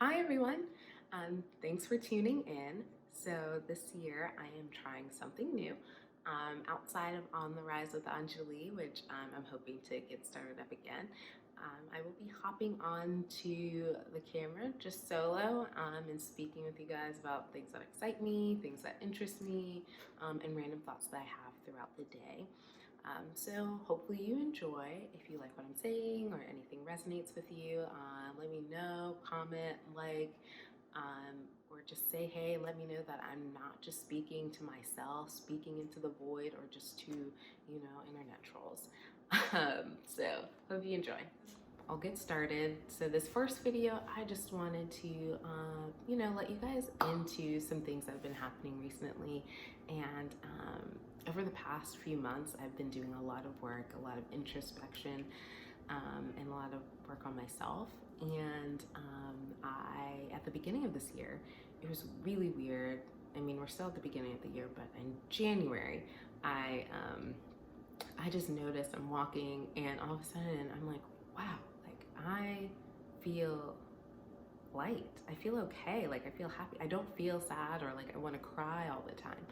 Hi everyone, thanks for tuning in. So this year I am trying something new outside of On the Rise with Anjali, which I'm hoping to get started up again. I will be hopping on to the camera just solo and speaking with you guys about things that excite me, things that interest me, and random thoughts that I have throughout the day. So hopefully you enjoy. If you like what I'm saying or anything resonates with you, let me know, comment, or just say hey. Let me know that I'm not just speaking to myself, speaking into the void, or just to, internet trolls. So hope you enjoy. I'll get started. So this first video, I just wanted to, let you guys into some things that have been happening recently. And over the past few months, I've been doing a lot of work, a lot of introspection, and a lot of work on myself. And at the beginning of this year, it was really weird. I mean, we're still at the beginning of the year, but in January, I just noticed I'm walking, and all of a sudden I'm like, wow, like I feel light. I feel okay. Like I feel happy. I don't feel sad or like I want to cry all the time.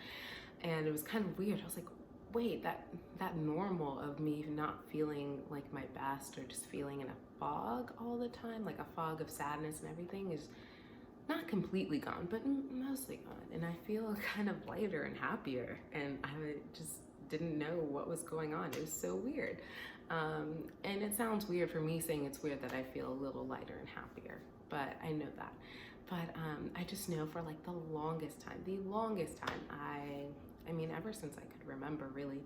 And it was kind of weird. I was like, wait, that normal of me not feeling like my best or just feeling in a fog all the time, like a fog of sadness and everything, is not completely gone, but mostly gone. And I feel kind of lighter and happier. And I just didn't know what was going on. It was so weird. And it sounds weird for me saying it's weird that I feel a little lighter and happier, but I know that. But I just know for like the longest time, I mean, ever since I could remember, really,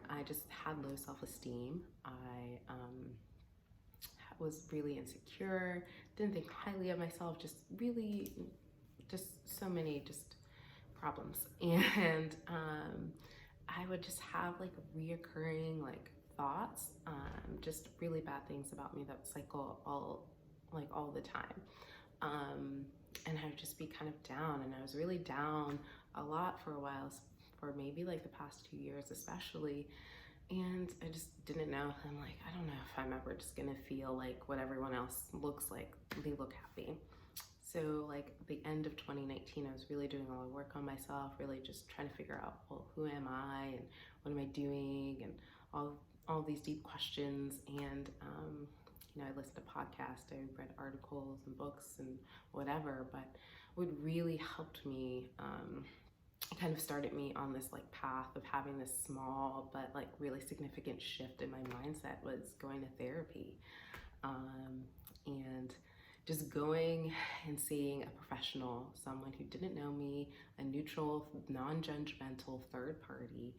I just had low self-esteem. I was really insecure, didn't think highly of myself, just really, just so many just problems. And I would just have like reoccurring like thoughts, just really bad things about me that cycle all the time. And I would just be kind of down, and I was really down a lot for a while, for maybe like the past 2 years especially. And I just didn't know. I'm like, I don't know if I'm ever just gonna feel like what everyone else looks like. They look happy. So like the end of 2019, I was really doing a lot of work on myself, really just trying to figure out, well, who am I and what am I doing, and all these deep questions. And I listened to podcasts, I read articles and books and whatever. But what really helped me, kind of started me on this like path of having this small but like really significant shift in my mindset, was going to therapy. And just going and seeing a professional, someone who didn't know me, a neutral, non-judgmental third party,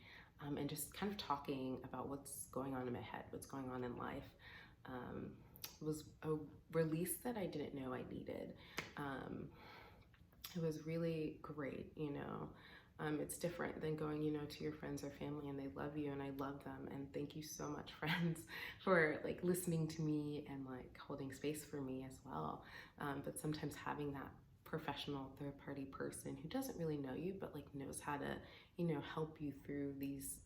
and just kind of talking about what's going on in my head, what's going on in life, was a release that I didn't know I needed. It was really great. It's different than going, to your friends or family and they love you, and I love them. And thank you so much, friends, for like listening to me and like holding space for me as well. But sometimes having that professional third party person who doesn't really know you, but like knows how to, help you through these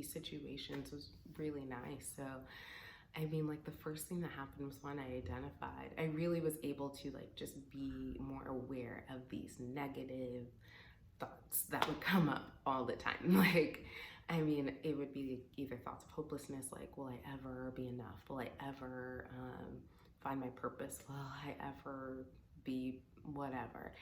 situations was really nice. So I mean, like the first thing that happened was when I identified, I really was able to like just be more aware of these negative thoughts that would come up all the time. Like, I mean, it would be either thoughts of hopelessness, like, will I ever be enough? Will I ever find my purpose? Will I ever be whatever?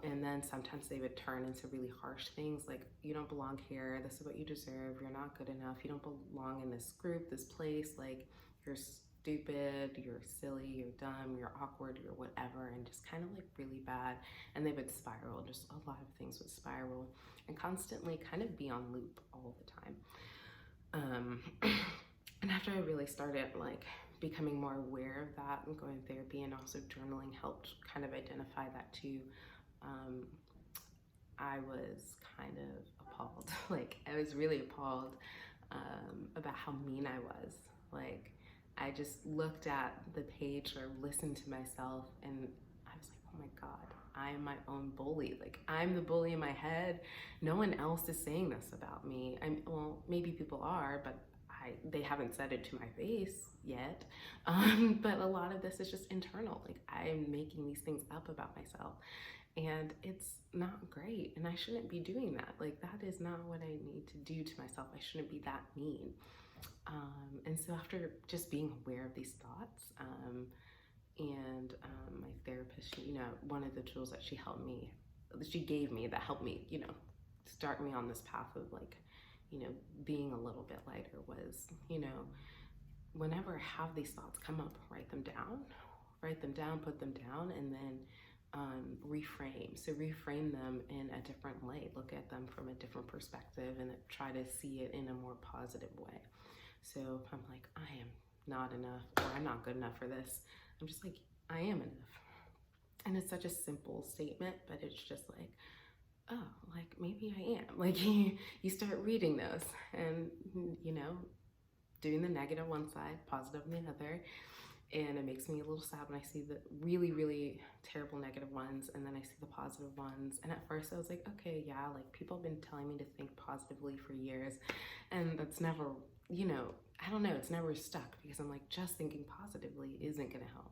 And then sometimes they would turn into really harsh things like, you don't belong here, this is what you deserve, you're not good enough, you don't belong in this group, this place, like you're stupid, you're silly, you're dumb, you're awkward, you're whatever, and just kind of like really bad. And they would spiral, just a lot of things would spiral and constantly kind of be on loop all the time. And after I really started like becoming more aware of that and going to therapy, and also journaling helped kind of identify that too. I was kind of appalled. Like, I was really appalled about how mean I was. Like, I just looked at the page or listened to myself, and I was like, oh my God, I am my own bully. Like, I'm the bully in my head. No one else is saying this about me. Well, maybe people are, but they haven't said it to my face yet, but a lot of this is just internal. Like, I'm making these things up about myself, and it's not great, and I shouldn't be doing that. Like, that is not what I need to do to myself. I shouldn't be that mean. And so after just being aware of these thoughts, and my therapist, one of the tools that she gave me that helped me, start me on this path of like, being a little bit lighter was, whenever I have these thoughts come up, write them down, put them down, and then reframe. So reframe them in a different light, look at them from a different perspective, and try to see it in a more positive way. So if I'm like, I am not enough, or I'm not good enough for this, I'm just like, I am enough. And it's such a simple statement, but it's just like, oh, like maybe I am. Like you start reading those and, doing the negative one side, positive on the other. And it makes me a little sad when I see the really, really terrible negative ones, and then I see the positive ones. And at first I was like, okay, yeah, like people have been telling me to think positively for years, and that's never, I don't know, it's never stuck, because I'm like, just thinking positively isn't gonna help.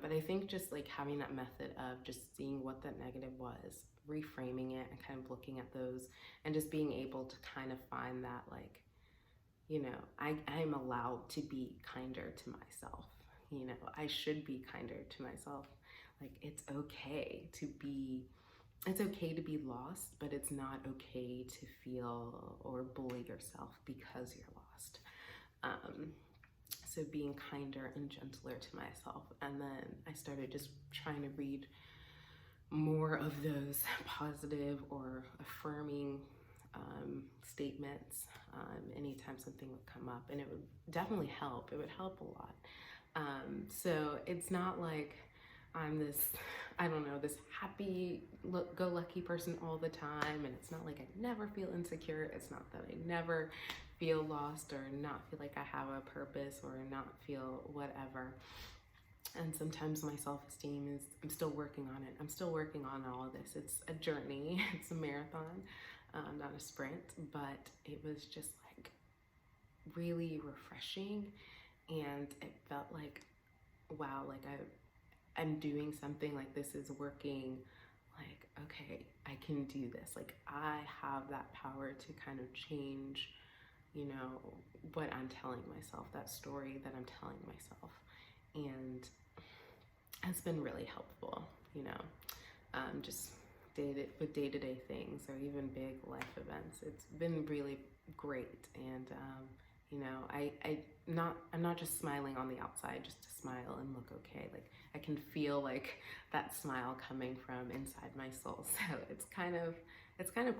But I think just like having that method of just seeing what that negative was, reframing it, and kind of looking at those, and just being able to kind of find that, like, I'm allowed to be kinder to myself. I should be kinder to myself. Like, it's okay to be lost, but it's not okay to feel or bully yourself because you're lost. So being kinder and gentler to myself. And then I started just trying to read more of those positive or affirming statements anytime something would come up, and it would definitely help. It would help a lot. So it's not like I'm this, I don't know, this happy-go-lucky person all the time, and it's not like I never feel insecure. It's not that I never feel lost or not feel like I have a purpose or not feel whatever. And sometimes my self-esteem is, I'm still working on it. I'm still working on all of this. It's a journey. It's a marathon, not a sprint, but it was just like really refreshing. And it felt like, wow, like I'm doing something, like this is working. Like, okay, I can do this. Like, I have that power to kind of change, what I'm telling myself, that story that I'm telling myself. And it's been really helpful, just with day-to-day things, or even big life events. It's been really great. And I'm not just smiling on the outside just to smile and look okay. Like, I can feel like that smile coming from inside my soul. So it's kind of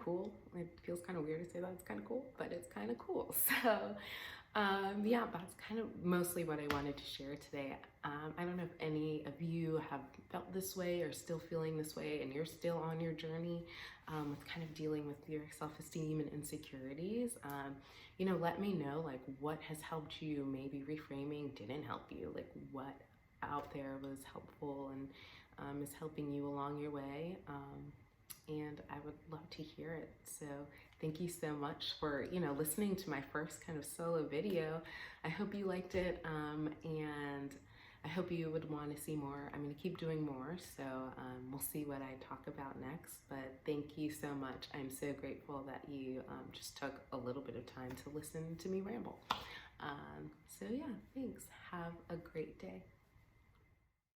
cool. It feels kind of weird to say that it's kind of cool, but it's kind of cool. So yeah, that's kind of mostly what I wanted to share today. I don't know if any of you have felt this way or still feeling this way, and you're still on your journey with kind of dealing with your self-esteem and insecurities. Let me know, like, what has helped you. Maybe reframing didn't help you. Like, what out there was helpful and is helping you along your way. And I would love to hear it. So thank you so much for, listening to my first kind of solo video. I hope you liked it, and I hope you would want to see more. I'm going to keep doing more, so we'll see what I talk about next. But thank you so much. I'm so grateful that you just took a little bit of time to listen to me ramble. So yeah, thanks. Have a great day.